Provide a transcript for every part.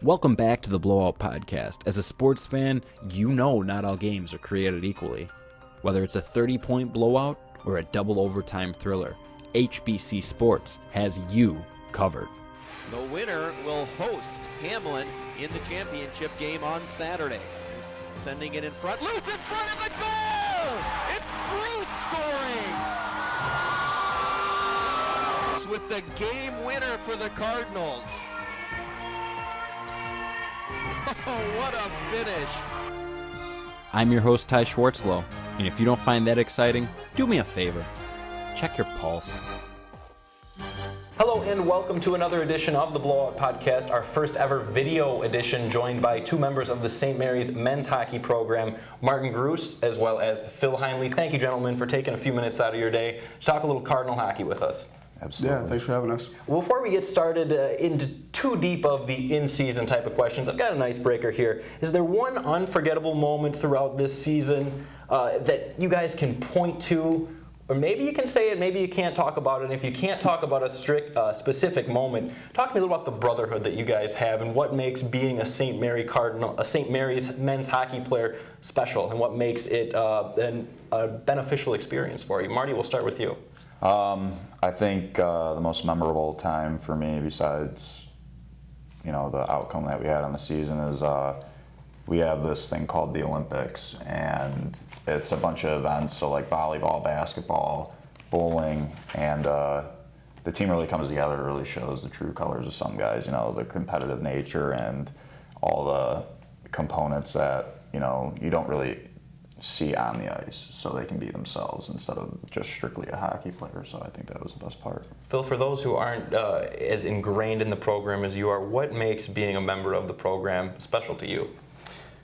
Welcome back to the Blowout podcast. As a sports fan, you know not all games are created equally. Whether it's a 30-point blowout or a double overtime thriller, HBC Sports has you covered. The winner will host Hamlin in the championship game on Saturday. Sending it in front, loose in front of the goal! It's Gruse scoring! With the game winner for the Cardinals. Oh, what a finish. I'm your host, Ty Schwartzlow, and if you don't find that exciting, do me a favor. Check your pulse. Hello and welcome to another edition of the Blowout Podcast, our first ever video edition, joined by two members of the St. Mary's men's hockey program, Martin Gruse as well as Phil Heinle. Thank you, gentlemen, for taking a few minutes out of your day to talk a little Cardinal hockey with us. Absolutely. Yeah, thanks for having us. Well, before we get started into too deep of the in-season type of questions, I've got an icebreaker here. Is there one unforgettable moment throughout this season that you guys can point to? Or maybe you can say it, maybe you can't talk about it. And if you can't talk about a specific moment, talk to me a little about the brotherhood that you guys have and what makes being a St. Mary's men's hockey player special, and what makes it a beneficial experience for you. Marty, we'll start with you. I think the most memorable time for me, besides the outcome that we had on the season, is we have this thing called the Olympics, and it's a bunch of events, so like volleyball, basketball, bowling, and the team really comes together. It really shows the true colors of some guys, the competitive nature and all the components that you don't really see on the ice, so they can be themselves instead of just strictly a hockey player. So I think that was the best part. Phil, for those who aren't as ingrained in the program as you are, what makes being a member of the program special to you?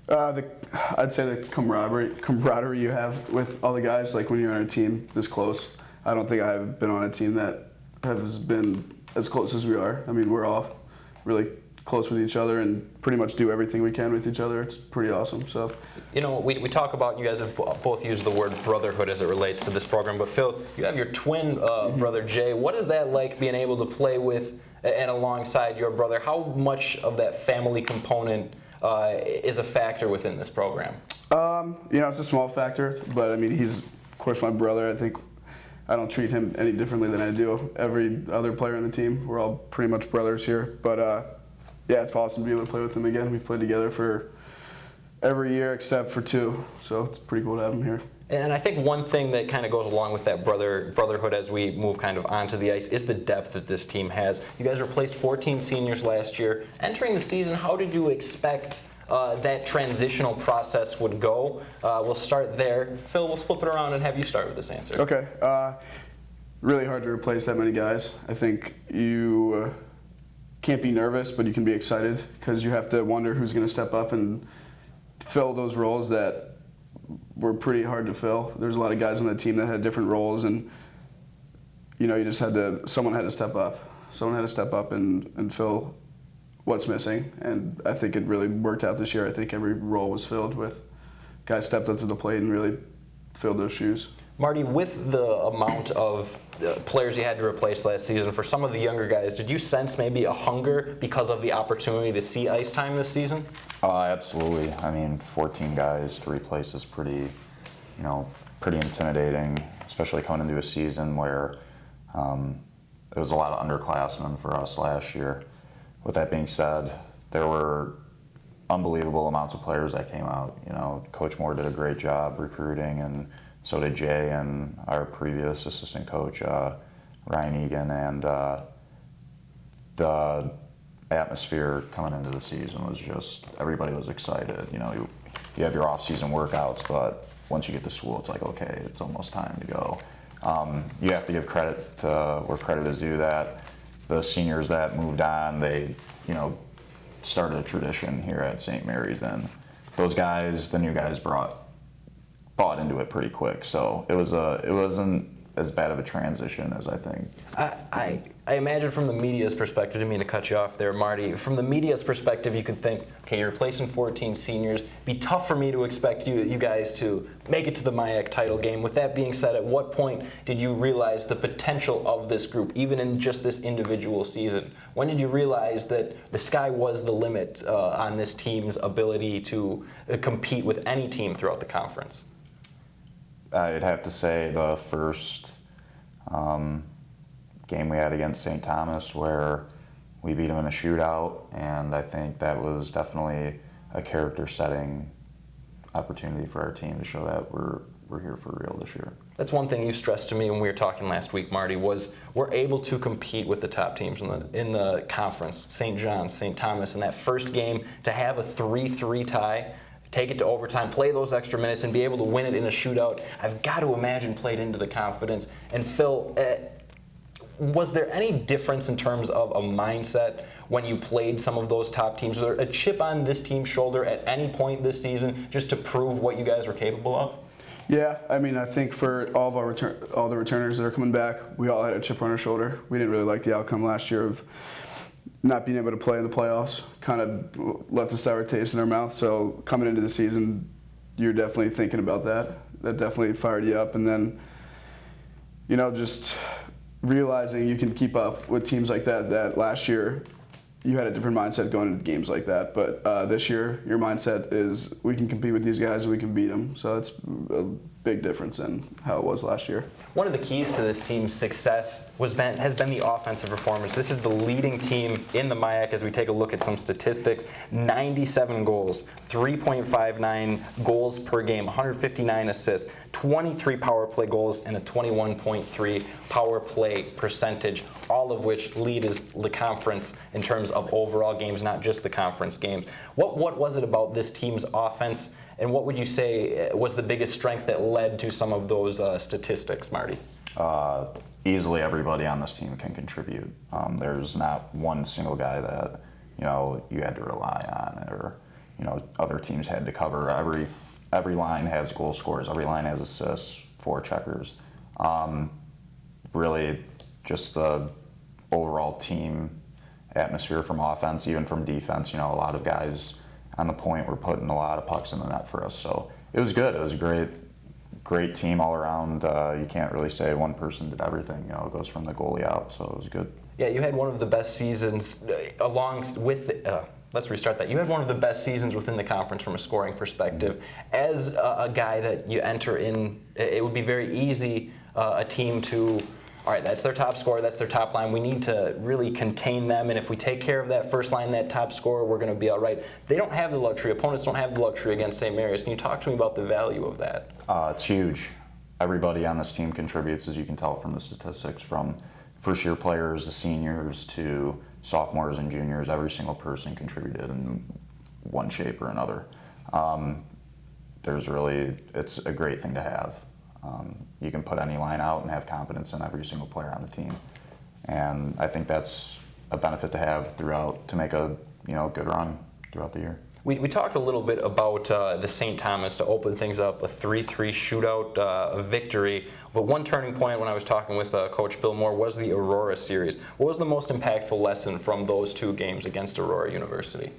I'd say the camaraderie you have with all the guys, like when you're on a team this close. I don't think I've been on a team that has been as close as we are. I mean, we're all really close with each other and pretty much do everything we can with each other. It's pretty awesome. So, we talk about, you guys have both used the word brotherhood as it relates to this program, but Phil, you have your twin brother Jay. What is that like, being able to play with and alongside your brother? How much of that family component is a factor within this program? It's a small factor, but I mean, he's of course my brother. I think I don't treat him any differently than I do every other player on the team. We're all pretty much brothers here, but yeah, it's awesome to be able to play with him again. We've played together for every year except for 2, so it's pretty cool to have him here. And I think one thing that kind of goes along with that brotherhood as we move kind of onto the ice is the depth that this team has. You guys replaced 14 seniors last year. Entering the season, how did you expect that transitional process would go? We'll start there. Phil, we'll flip it around and have you start with this answer. Okay. Really hard to replace that many guys. I think you can't be nervous, but you can be excited because you have to wonder who's going to step up and fill those roles that were pretty hard to fill. There's a lot of guys on the team that had different roles, and someone had to step up. Someone had to step up and fill what's missing, and I think it really worked out this year. I think every role was filled with guys stepped up to the plate and really filled those shoes. Marty, with the amount of players you had to replace last season, for some of the younger guys, did you sense maybe a hunger because of the opportunity to see ice time this season? Absolutely. I mean, 14 guys to replace is pretty intimidating, especially coming into a season where it was a lot of underclassmen for us last year. With that being said, there were unbelievable amounts of players that came out. Coach Moore did a great job recruiting, and so did Jay and our previous assistant coach, Ryan Egan, and the atmosphere coming into the season was just, everybody was excited. You have your off-season workouts, but once you get to school, it's like, okay, it's almost time to go. You have to give credit where credit is due, that the seniors that moved on, they, started a tradition here at St. Mary's, and those guys, the new guys bought into it pretty quick. So it wasn't as bad of a transition as I think. I imagine from the media's perspective, I didn't mean to cut you off there, Marty. From the media's perspective, you could think, okay, you're replacing 14 seniors. It'd be tough for me to expect you guys to make it to the MIAC title game. With that being said, at what point did you realize the potential of this group, even in just this individual season? When did you realize that the sky was the limit on this team's ability to compete with any team throughout the conference? I'd have to say the first game we had against St. Thomas, where we beat them in a shootout, and I think that was definitely a character-setting opportunity for our team to show that we're here for real this year. That's one thing you stressed to me when we were talking last week, Marty, was we're able to compete with the top teams in the conference, St. John's, St. Thomas, in that first game, to have a 3-3 tie, take it to overtime, play those extra minutes, and be able to win it in a shootout. I've got to imagine played into the confidence. And Phil, was there any difference in terms of a mindset when you played some of those top teams? Was there a chip on this team's shoulder at any point this season just to prove what you guys were capable of? Yeah, I mean, I think for all the returners that are coming back, we all had a chip on our shoulder. We didn't really like the outcome last year of not being able to play in the playoffs. Kind of left a sour taste in our mouth. So coming into the season, you're definitely thinking about that. That definitely fired you up. And then, just realizing you can keep up with teams like that last year, you had a different mindset going into games like that. But this year, your mindset is we can compete with these guys and we can beat them. So that's a big difference in how it was last year. One of the keys to this team's success has been the offensive performance. This is the leading team in the MIAC as we take a look at some statistics. 97 goals, 3.59 goals per game, 159 assists, 23 power play goals, and a 21.3 power play percentage, all of which lead the conference in terms of overall games, not just the conference games. What was it about this team's offense, and what would you say was the biggest strength that led to some of those statistics, Marty? Easily everybody on this team can contribute. There's not one single guy that you had to rely on, or other teams had to cover. Every line has goal scorers. Every line has assists, forecheckers. Really, just the overall team atmosphere from offense, even from defense. A lot of guys on the point were putting a lot of pucks in the net for us. So it was good. It was a great team all around. You can't really say one person did everything. It goes from the goalie out, so it was good. Yeah, you had one of the best seasons along with. Let's restart that. You had one of the best seasons within the conference from a scoring perspective. As a guy that you enter in, it would be very easy a team to, all right, that's their top scorer, that's their top line. We need to really contain them, and if we take care of that first line, that top scorer, we're going to be all right. They don't have the luxury. Opponents don't have the luxury against St. Mary's. Can you talk to me about the value of that? It's huge. Everybody on this team contributes, as you can tell from the statistics, from first-year players to seniors to sophomores and juniors. Every single person contributed in one shape or another. It's a great thing to have. You can put any line out and have confidence in every single player on the team. And I think that's a benefit to have to make a good run throughout the year. We talked a little bit about the St. Thomas to open things up, a 3-3 shootout victory. But one turning point when I was talking with Coach Bill Moore was the Aurora series. What was the most impactful lesson from those two games against Aurora University?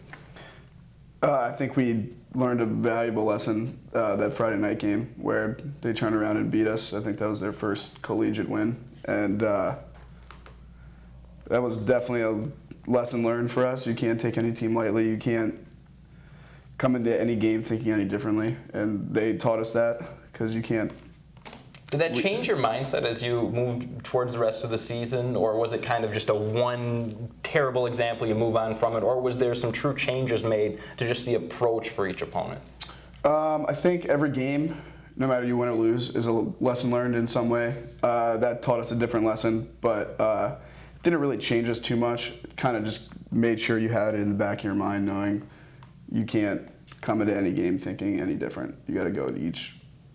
I think we learned a valuable lesson that Friday night game where they turned around and beat us. I think that was their first collegiate win. And that was definitely a lesson learned for us. You can't take any team lightly. You can't come into any game thinking any differently. And they taught us that because you can't. Did that change your mindset as you moved towards the rest of the season, or was it kind of just a one terrible example, you move on from it, or was there some true changes made to just the approach for each opponent? I think every game, no matter you win or lose, is a lesson learned in some way. That taught us a different lesson, but it didn't really change us too much. Kind of just made sure you had it in the back of your mind, knowing you can't come into any game thinking any different. You got to go to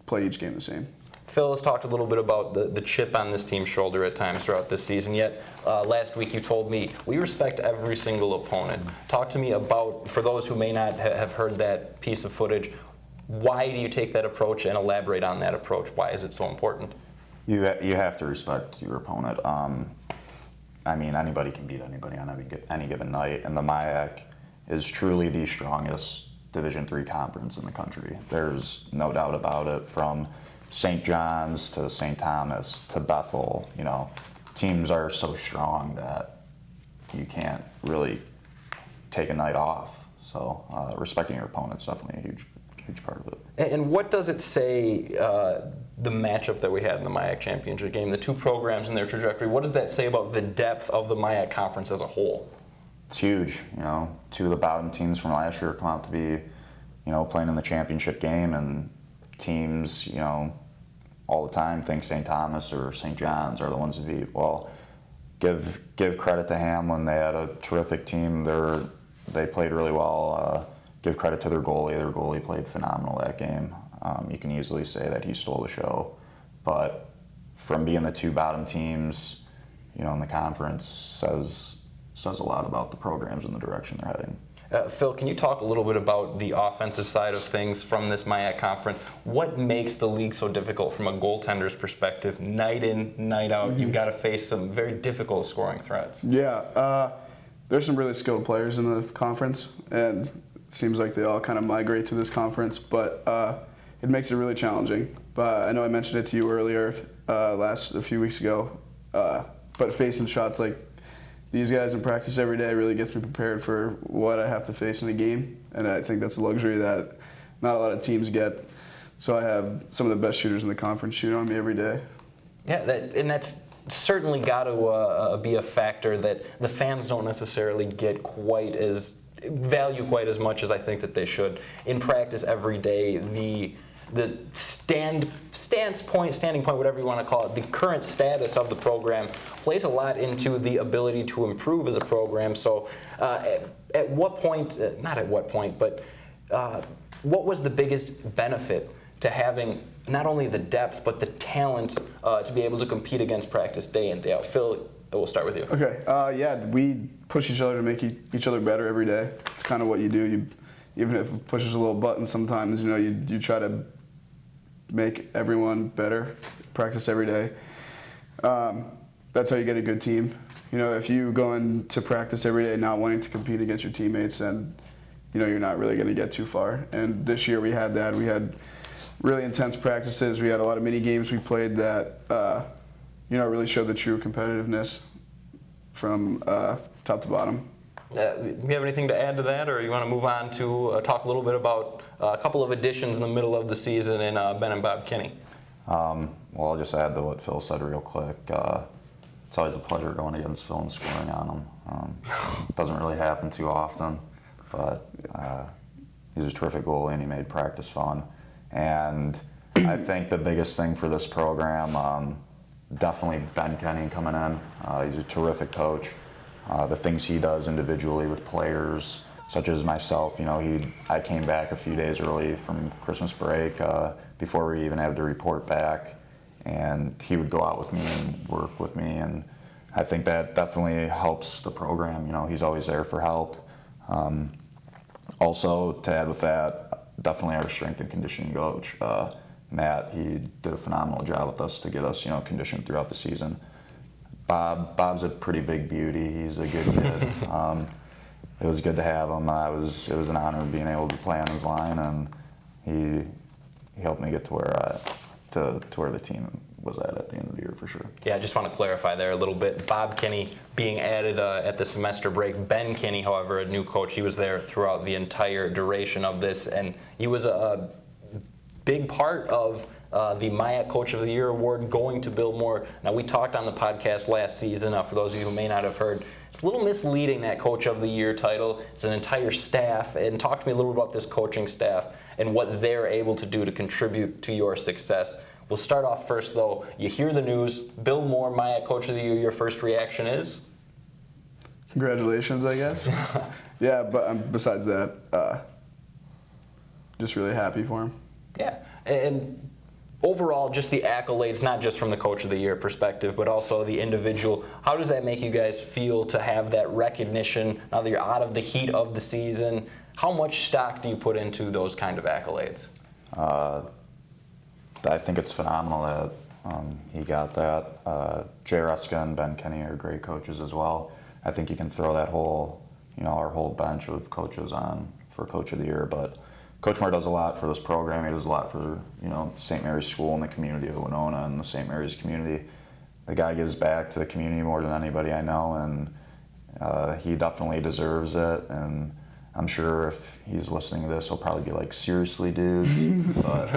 play each game the same. Phil has talked a little bit about the chip on this team's shoulder at times throughout this season, yet last week you told me we respect every single opponent. Talk to me about, for those who may not have heard that piece of footage, why do you take that approach, and elaborate on that approach? Why is it so important? You have to respect your opponent. I mean, anybody can beat anybody on any given night, and the MIAC is truly the strongest Division III conference in the country. There's no doubt about it. From St. John's to St. Thomas to Bethel, you know, teams are so strong that you can't really take a night off. So respecting your opponent's definitely a huge part of it. And what does it say, the matchup that we had in the MIAC Championship Game, the two programs and their trajectory, what does that say about the depth of the MIAC Conference as a whole? It's huge. You know, two of the bottom teams from last year come out to be, you know, playing in the championship game, and teams, you know, all the time think St. Thomas or St. John's are the ones to beat. Well, give credit to Hamlin. They had a terrific team. They played really well. Give credit to their goalie. Their goalie played phenomenal that game. You can easily say that he stole the show. But from being the two bottom teams, you know, in the conference says a lot about the programs and the direction they're heading. Phil, can you talk a little bit about the offensive side of things from this MIAC conference? What makes the league so difficult from a goaltender's perspective? Night in, night out, you've got to face some very difficult scoring threats. Yeah, there's some really skilled players in the conference, and it seems like they all kind of migrate to this conference, but it makes it really challenging. But I know I mentioned it to you earlier, a few weeks ago, but facing shots like these guys in practice every day really gets me prepared for what I have to face in a game, and I think that's a luxury that not a lot of teams get. So I have some of the best shooters in the conference shooting on me every day. Yeah, that's certainly got to be a factor that the fans don't necessarily get value quite as much as I think that they should. In practice every day, the standing point, whatever you want to call it, the current status of the program plays a lot into the ability to improve as a program. So at what point, not at what point, but what was the biggest benefit to having not only the depth, but the talent to be able to compete against practice day in, day out? Phil, we'll start with you. Okay, yeah, we push each other to make each other better every day. It's kind of what you do. Even if it pushes a little button sometimes, you know, you try to make everyone better, practice every day. That's how you get a good team. You know, if you go into practice every day not wanting to compete against your teammates, then, you know, you're not really going to get too far. And this year we had that. We had really intense practices. We had a lot of mini games we played that, you know, really showed the true competitiveness from top to bottom. Do you have anything to add to that, or you want to move on to talk a little bit about a couple of additions in the middle of the season in Ben and Bob Kinney? Well, I'll just add to what Phil said real quick. It's always a pleasure going against Phil and scoring on him. It doesn't really happen too often, but he's a terrific goalie and he made practice fun. And I think the biggest thing for this program, definitely Ben Kenny coming in. He's a terrific coach. The things he does individually with players, such as myself, you know, I came back a few days early from Christmas break before we even had to report back, and he would go out with me and work with me, and I think that definitely helps the program. You know, he's always there for help. Also, to add with that, definitely our strength and conditioning coach, Matt. He did a phenomenal job with us to get us, you know, conditioned throughout the season. Bob's a pretty big beauty. He's a good kid. It was good to have him. It was an honor being able to play on his line, and he helped me get to where the team was at the end of the year for sure. Yeah, I just want to clarify there a little bit. Bob Kinney being added at the semester break. Ben Kinney, however, a new coach, he was there throughout the entire duration of this, and he was a big part of the MIAC Coach of the Year award going to Bill Moore. Now, we talked on the podcast last season, for those of you who may not have heard, it's a little misleading, that Coach of the Year title. It's an entire staff, and talk to me a little about this coaching staff and what they're able to do to contribute to your success. We'll start off first, though. You hear the news, Bill Moore, MIAC Coach of the Year, your first reaction is? Congratulations, I guess. Yeah, but besides that, just really happy for him. Yeah, and overall, just the accolades, not just from the Coach of the Year perspective, but also the individual. How does that make you guys feel to have that recognition now that you're out of the heat of the season? How much stock do you put into those kind of accolades? I think it's phenomenal He got that. Jay Reska and Ben Kenny are great coaches as well. I think you can throw that whole, our whole bench of coaches on for Coach of the Year. But Coach Moore does a lot for this program. He does a lot for, St. Mary's School and the community of Winona and the St. Mary's community. The guy gives back to the community more than anybody I know, and he definitely deserves it. And I'm sure if he's listening to this, he'll probably be like, "Seriously, dude?" But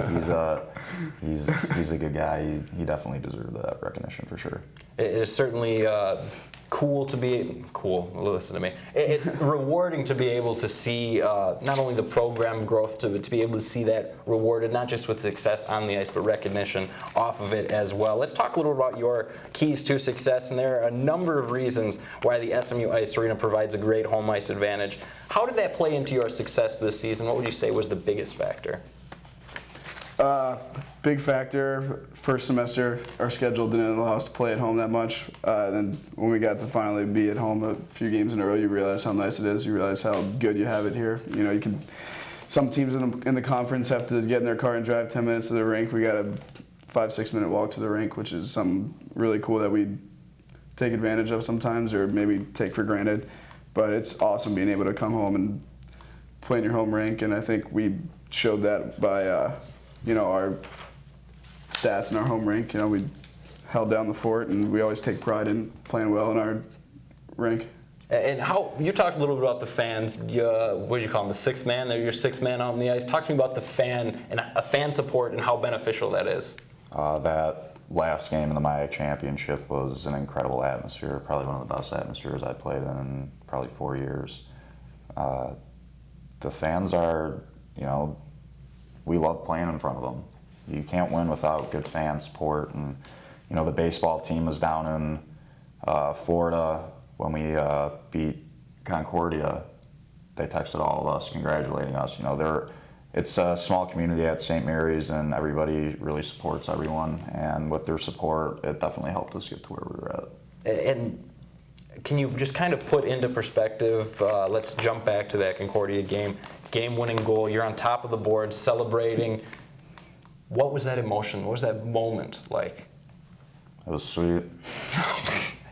he's a good guy. He definitely deserved that recognition for sure. It is certainly cool. Listen to me. It's rewarding to be able to see not only the program growth, to be able to see that rewarded, not just with success on the ice, but recognition off of it as well. Let's talk a little about your keys to success, and there are a number of reasons why the SMU Ice Arena provides a great home ice advantage. How did that play into your success this season? What would you say was the biggest factor? Big factor, first semester, our schedule didn't allow us to play at home that much. Then when we got to finally be at home a few games in a row, you realize how nice it is. You realize how good you have it here. Some teams in the conference have to get in their car and drive 10 minutes to the rink. We got a 5-6 minute walk to the rink, which is something really cool that we take advantage of sometimes, or maybe take for granted. But it's awesome being able to come home and play in your home rink, and I think we showed that by our stats in our home rink. We held down the fort, and we always take pride in playing well in our rink. And how you talked a little bit about the fans. What do you call them? The sixth man. They're your sixth man out on the ice. Talk to me about the fan support and how beneficial that is. That last game in the MIAC Championship was an incredible atmosphere. Probably one of the best atmospheres I played in probably 4 years. The fans are, we love playing in front of them. You can't win without good fan support. And, the baseball team was down in Florida when we beat Concordia. They texted all of us congratulating us. It's a small community at St. Mary's, and everybody really supports everyone. And with their support, it definitely helped us get to where we were at. And can you just kind of put into perspective, let's jump back to that Concordia game-winning goal. You're on top of the board celebrating. What was that emotion? What was that moment like? It was sweet.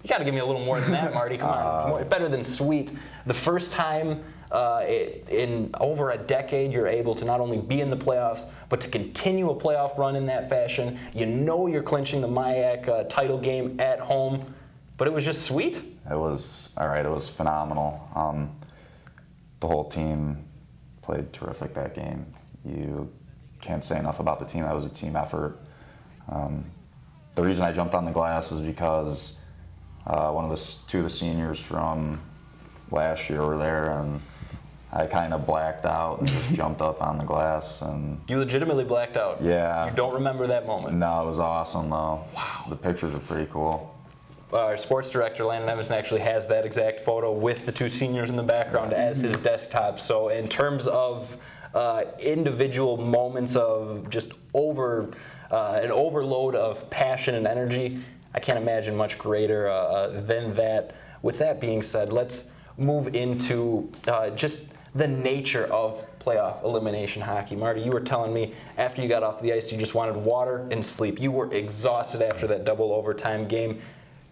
You got to give me a little more than that, Marty. Come on. Better than sweet. The first time in over a decade you're able to not only be in the playoffs, but to continue a playoff run in that fashion. You're clinching the MIAC title game at home, but it was just sweet. It was phenomenal. The whole team played terrific that game. You can't say enough about the team. That was a team effort. The reason I jumped on the glass is because two of the seniors from last year were there, and I kind of blacked out and just jumped up on the glass. And you legitimately blacked out? Yeah. You don't remember that moment? No, it was awesome though. Wow. The pictures are pretty cool. Our sports director, Landon Emerson, actually has that exact photo with the two seniors in the background as his desktop. So in terms of individual moments of just an overload of passion and energy, I can't imagine much greater than that. With that being said, let's move into just the nature of playoff elimination hockey. Marty, you were telling me after you got off the ice you just wanted water and sleep. You were exhausted after that double overtime game.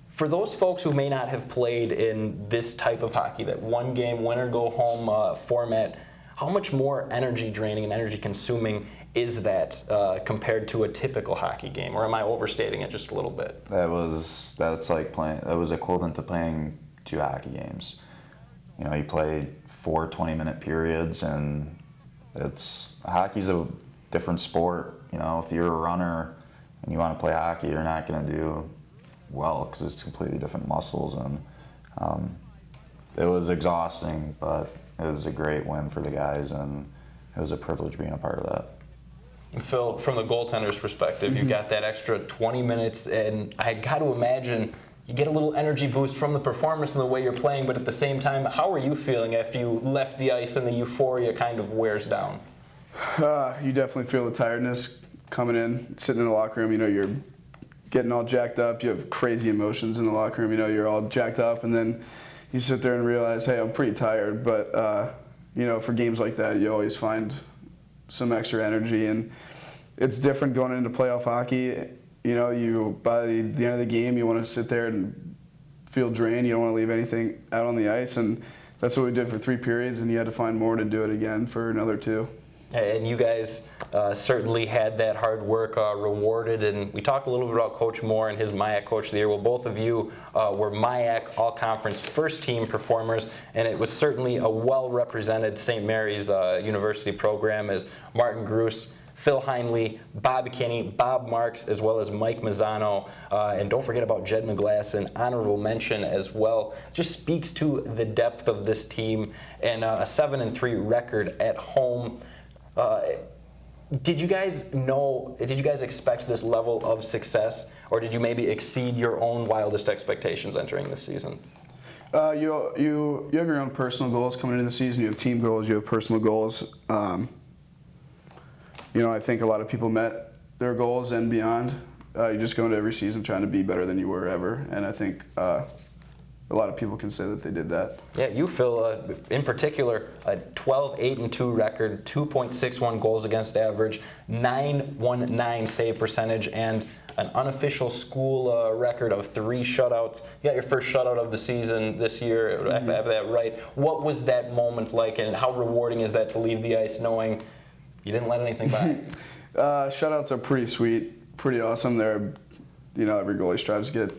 For those folks who may not have played in this type of hockey, that one game, win or go home format, how much more energy draining and energy consuming is that compared to a typical hockey game? Or am I overstating it just a little bit? That was equivalent to playing 2 hockey games. You played 4 20-minute periods, and hockey's a different sport. If you're a runner and you want to play hockey, you're not going to do well because it's completely different muscles, and it was exhausting, but it was a great win for the guys, and it was a privilege being a part of that. And Phil, from the goaltender's perspective, you got that extra 20 minutes, and I got to imagine you get a little energy boost from the performance and the way you're playing, but at the same time, how are you feeling after you left the ice and the euphoria kind of wears down? You definitely feel the tiredness coming in, sitting in the locker room. You're getting all jacked up. You have crazy emotions in the locker room. You're all jacked up, and then you sit there and realize, hey, I'm pretty tired. But for games like that, you always find some extra energy, and it's different going into playoff hockey. You know, by the end of the game, you want to sit there and feel drained. You don't want to leave anything out on the ice, and that's what we did for 3 periods, and you had to find more to do it again for another 2. And you guys certainly had that hard work rewarded. And we talked a little bit about Coach Moore and his MIAC Coach of the Year. Well, both of you were MIAC All-Conference first-team performers, and it was certainly a well-represented St. Mary's University program as Martin Gruse, Phil Heinle, Bob Kinney, Bob Marks, as well as Mike Mazzano, and don't forget about Jed McGlasson, honorable mention as well. Just speaks to the depth of this team and a 7-3 record at home. Did you guys expect this level of success, or did you maybe exceed your own wildest expectations entering this season? You have your own personal goals coming into the season. You have team goals. You have personal goals. You know, I think a lot of people met their goals and beyond. You just go into every season trying to be better than you were ever, and I think a lot of people can say that they did that. Yeah, you, Phil, in particular, a 12-8-2 record, 2.61 goals against average, 919 save percentage, and an unofficial school record of 3 shutouts. You got your first shutout of the season this year, if I have that right. What was that moment like, and how rewarding is that to leave the ice knowing you didn't let anything by? Shutouts are pretty sweet, pretty awesome. They're, you know, every goalie strives to get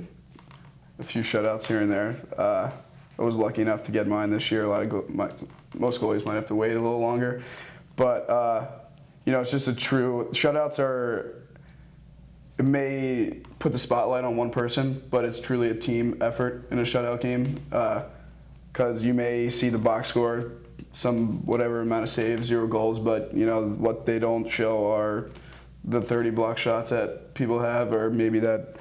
a few shutouts here and there. I was lucky enough to get mine this year. Most goalies might have to wait a little longer, but you know, it's just shutouts are. It may put the spotlight on one person, but it's truly a team effort in a shutout game. Because you may see the box score, some whatever amount of saves, 0 goals, but you know what they don't show are the 30 block shots that people have, or maybe that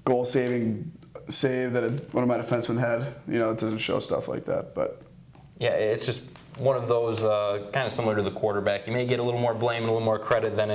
goal-saving save that one of my defensemen had. You know, it doesn't show stuff like that. But yeah, it's just one of those kind of similar to the quarterback. You may get a little more blame and a little more credit than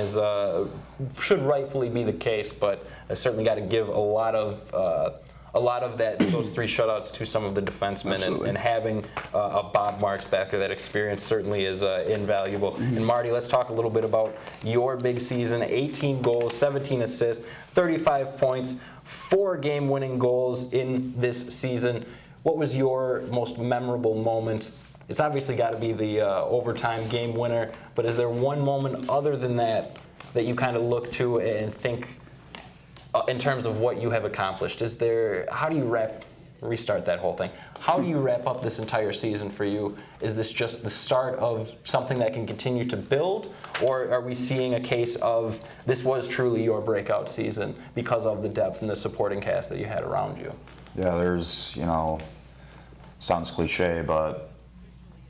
should rightfully be the case, but I certainly got to give a lot of those 3 shutouts to some of the defensemen, and having a Bob Marks back there, that experience certainly is invaluable. Mm-hmm. And Marty, let's talk a little bit about your big season: 18 goals, 17 assists, 35 points, 4 game-winning goals in this season. What was your most memorable moment? It's obviously got to be the overtime game winner, but is there one moment other than that that you kind of look to and think, in terms of what you have accomplished? How do you restart that whole thing? How do you wrap up this entire season for you? Is this just the start of something that can continue to build, or are we seeing a case of this was truly your breakout season because of the depth and the supporting cast that you had around you? Yeah, there's, you know, sounds cliche, but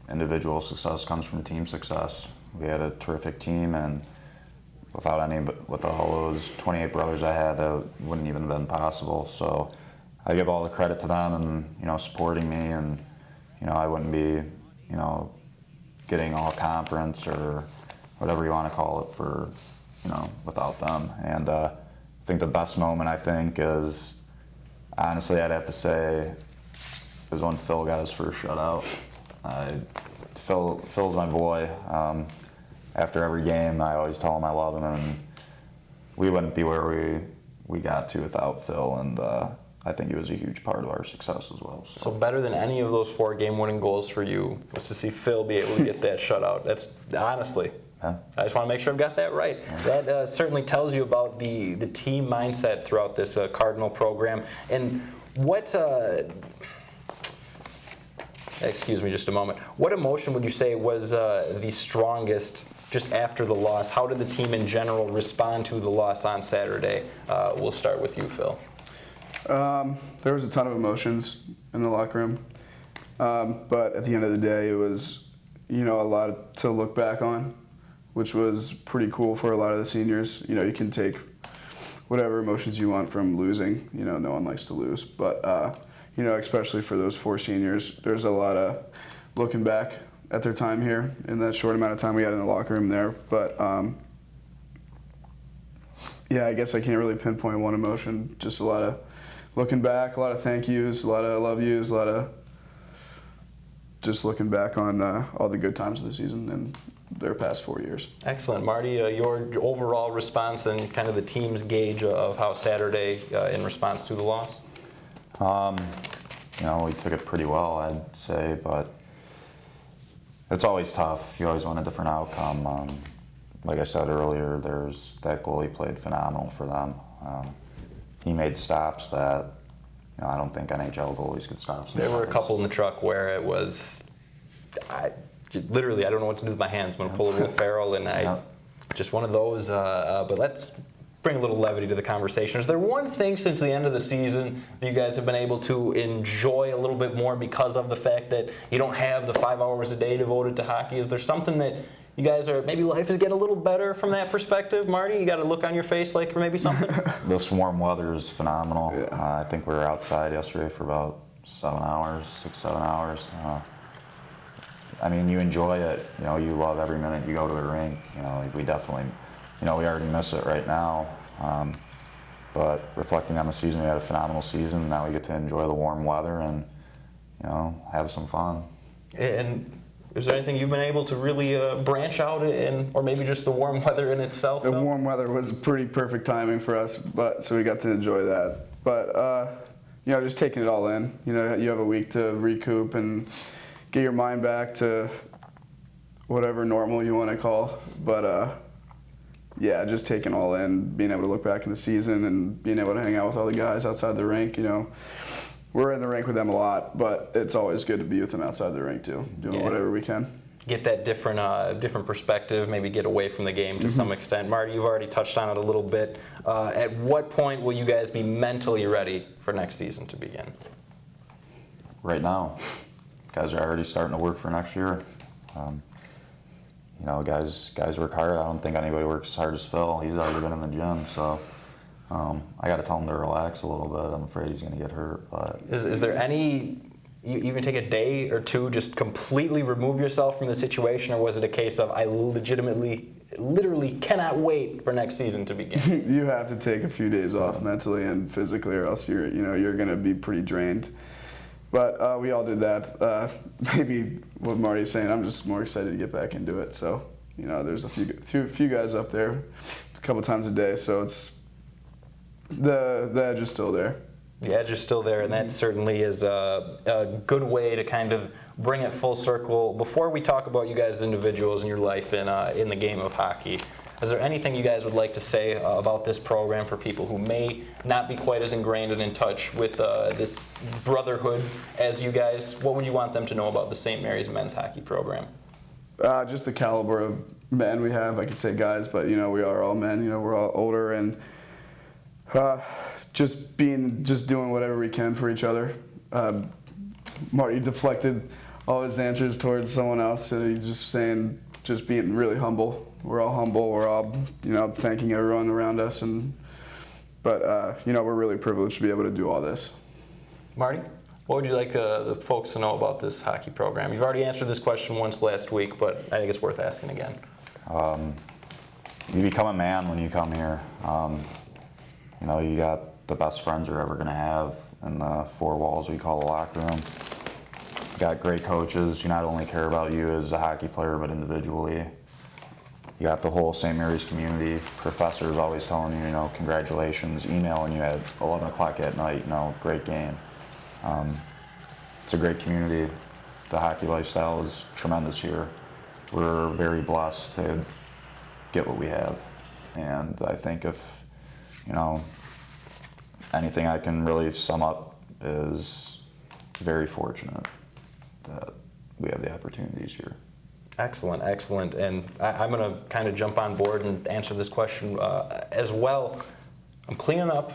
individual success comes from team success. We had a terrific team, and with all those 28 brothers I had, that wouldn't even have been possible. So I give all the credit to them, and you know, supporting me, and you know, I wouldn't be, you know, getting all conference or whatever you want to call it for, you know, without them. And I think the best moment, is, honestly, I'd have to say, is when Phil got his first shutout. Phil's my boy. After every game, I always tell him I love him, and we wouldn't be where we got to without Phil, and I think he was a huge part of our success as well. So better than any of those 4 game-winning goals for you was to see Phil be able to get that shutout. That's honestly, I just want to make sure I've got that right. Yeah. That certainly tells you about the team mindset throughout this Cardinal program. And what? Excuse me just a moment. What emotion would you say was the strongest just after the loss? How did the team in general respond to the loss on Saturday? We'll start with you, Phil. There was a ton of emotions in the locker room. But at the end of the day, it was, you know, a lot to look back on, which was pretty cool for a lot of the seniors. You know, you can take whatever emotions you want from losing. You know, no one likes to lose. But you know, especially for those 4 seniors, there's a lot of looking back at their time here in that short amount of time we had in the locker room there. But yeah, I guess I can't really pinpoint one emotion. Just a lot of looking back, a lot of thank yous, a lot of love yous, a lot of just looking back on all the good times of the season and their past 4 years. Excellent. Marty, your overall response and kind of the team's gauge of how Saturday in response to the loss? We took it pretty well, I'd say, but it's always tough. You always want a different outcome. Like I said earlier, that goalie played phenomenal for them. He made stops that I don't think NHL goalies could stop. There were a couple in the truck where it was, I don't know what to do with my hands. I'm going to pull a Will Ferrell, and just one of those. But let's bring a little levity to the conversation. Is there one thing since the end of the season that you guys have been able to enjoy a little bit more because of the fact that you don't have the 5 hours a day devoted to hockey? Is there something that you guys maybe life is getting a little better from that perspective? Marty, you got a look on your face like maybe something? This warm weather is phenomenal. Yeah. I think we were outside yesterday for about 7 hours, 6-7 hours. You enjoy it. You love every minute you go to the rink. We definitely, we already miss it right now. But reflecting on the season, we had a phenomenal season. Now we get to enjoy the warm weather and, have some fun. And is there anything you've been able to really branch out in, or maybe just the warm weather in itself? The warm weather was pretty perfect timing for us, so we got to enjoy that. But just taking it all in. You have a week to recoup and get your mind back to whatever normal you want to call. But just taking all in, being able to look back in the season and being able to hang out with all the guys outside the rink. We're in the rink with them a lot, but it's always good to be with them outside the rink too, doing whatever we can. Get that different perspective, maybe get away from the game to some extent. Marty, you've already touched on it a little bit. At what point will you guys be mentally ready for next season to begin? Right now. Guys are already starting to work for next year. Guys work hard. I don't think anybody works as hard as Phil. He's already been in the gym, so I got to tell him to relax a little bit. I'm afraid he's going to get hurt. But is there any? You even take a day or two, just completely remove yourself from the situation, or was it a case of I literally cannot wait for next season to begin? You have to take a few days off mentally and physically, or else you're going to be pretty drained. But we all did that. Maybe what Marty's saying, I'm just more excited to get back into it. So there's a few guys up there, a couple times a day. So it's the edge is still there. The edge is still there, and that certainly is a good way to kind of bring it full circle. Before we talk about you guys as individuals and your life in the game of hockey, is there anything you guys would like to say about this program for people who may not be quite as ingrained and in touch with this brotherhood as you guys? What would you want them to know about the St. Mary's men's hockey program? Just the caliber of men we have. I could say guys, but we are all men. We're all older, and just doing whatever we can for each other. Marty deflected all his answers towards someone else, so he's just being really humble. We're all humble. We're all thanking everyone around us, but we're really privileged to be able to do all this. Marty, what would you like the folks to know about this hockey program? You've already answered this question once last week, but I think it's worth asking again. You become a man when you come here. You got the best friends you're ever going to have in the four walls we call the locker room. You got great coaches who not only care about you as a hockey player, but individually. You got the whole St. Mary's community. Professors always telling you, congratulations, emailing you at 11 o'clock at night, great game. It's a great community. The hockey lifestyle is tremendous here. We're very blessed to get what we have. And I think if, anything I can really sum up is very fortunate that we have the opportunities here. Excellent. And I'm going to kind of jump on board and answer this question as well. I'm cleaning up.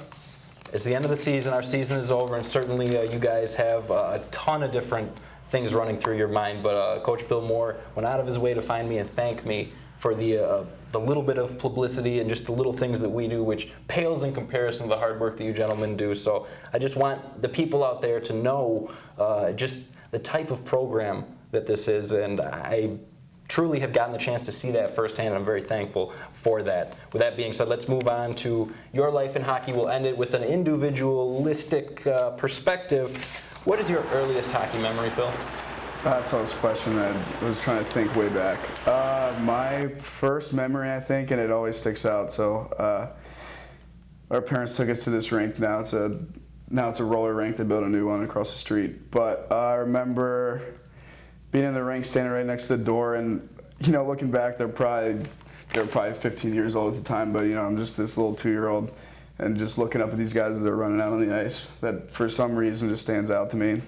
It's the end of the season. Our season is over, and certainly you guys have a ton of different things running through your mind. But Coach Bill Moore went out of his way to find me and thank me for the little bit of publicity and just the little things that we do, which pales in comparison to the hard work that you gentlemen do. So I just want the people out there to know just the type of program that this is, and I truly have gotten the chance to see that firsthand, and I'm very thankful for that. With that being said, let's move on to your life in hockey. We'll end it with an individualistic perspective. What is your earliest hockey memory, Phil? I saw this question and I was trying to think way back. My first memory, I think, and it always sticks out. So our parents took us to this rink. Now it's a roller rink. They built a new one across the street. But I remember being in the rink, standing right next to the door, and looking back, they were probably 15 years old at the time. But I'm just this little 2-year-old, and just looking up at these guys as they're running out on the ice. That for some reason just stands out to me.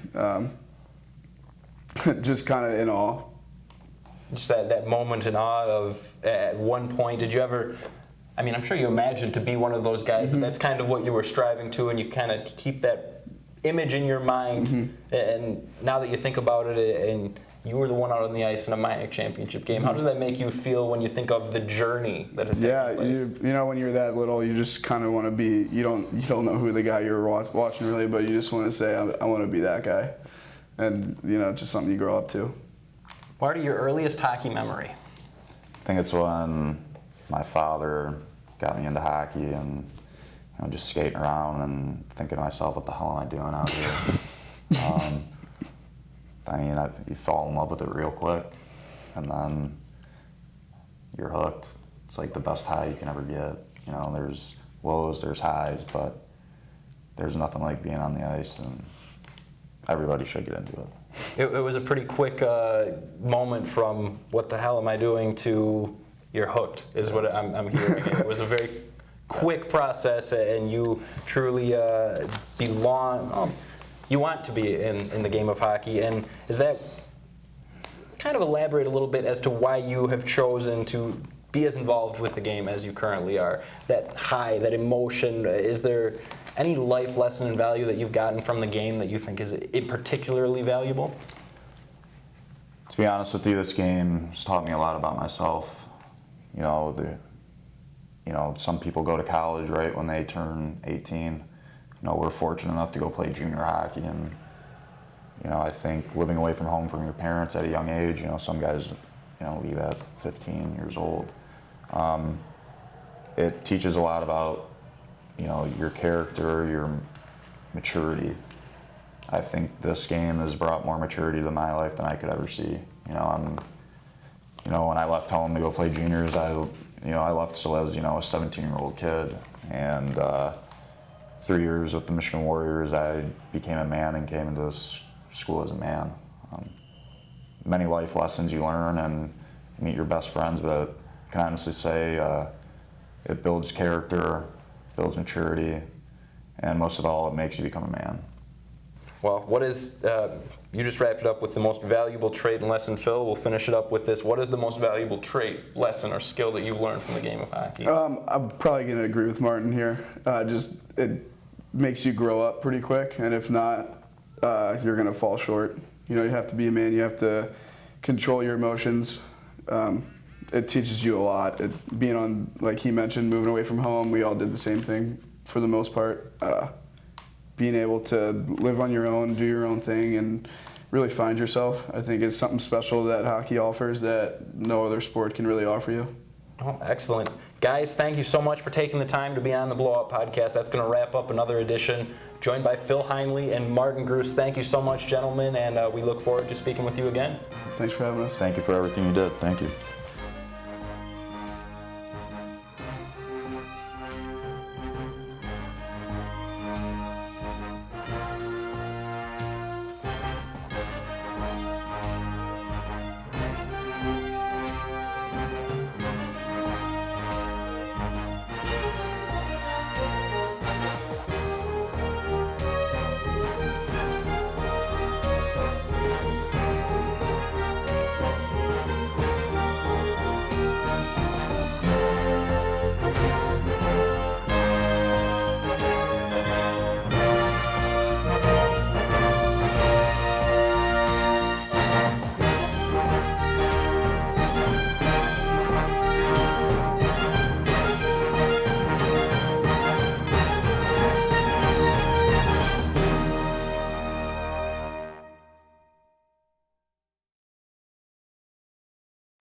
Just kind of in awe. Just that moment in awe of, at one point, did you ever, I'm sure you imagined to be one of those guys, but that's kind of what you were striving to, and you kind of keep that image in your mind, and now that you think about it, and you were the one out on the ice in a MIAC Championship game, how does that make you feel when you think of the journey that has taken place? Yeah, when you're that little, you just kind of want to be, you don't know who the guy you're watching really, but you just want to say, I want to be that guy. And, it's just something you grow up to. Marty, your earliest hockey memory? I think it's when my father got me into hockey and just skating around and thinking to myself, what the hell am I doing out here? You fall in love with it real quick, and then you're hooked. It's like the best high you can ever get. There's lows, there's highs, but there's nothing like being on the ice, and everybody should get into it. It was a pretty quick moment from what the hell am I doing to you're hooked, is what I'm hearing. It was a very quick process, and you truly belong. You want to be in the game of hockey, and is that kind of elaborate a little bit as to why you have chosen to be as involved with the game as you currently are? That high, that emotion, is there any life lesson and value that you've gotten from the game that you think is particularly valuable? To be honest with you, this game has taught me a lot about myself. Some people go to college right when they turn 18. We're fortunate enough to go play junior hockey, and I think living away from home from your parents at a young age, some guys leave at 15 years old. It teaches a lot about your character, your maturity. I think this game has brought more maturity to my life than I could ever see. When I left home to go play juniors, I left still as a 17-year-old kid, and 3 years with the Michigan Warriors, I became a man and came into this school as a man. Many life lessons you learn and you meet your best friends, but I can honestly say it builds character, builds maturity, and most of all, it makes you become a man. Well, what is, you just wrapped it up with the most valuable trait and lesson, Phil. We'll finish it up with this. What is the most valuable trait, lesson, or skill that you've learned from the game of hockey? I'm probably going to agree with Martin here. It makes you grow up pretty quick, and if not, you're going to fall short. You have to be a man. You have to control your emotions. It teaches you a lot. Being on, like he mentioned, moving away from home, we all did the same thing for the most part. Being able to live on your own, do your own thing, and really find yourself, I think is something special that hockey offers that no other sport can really offer you. Oh, excellent. Guys, thank you so much for taking the time to be on the Blowout podcast. That's going to wrap up another edition. Joined by Phil Heinle and Martin Gruse. Thank you so much, gentlemen, and we look forward to speaking with you again. Thanks for having us. Thank you for everything you did. Thank you.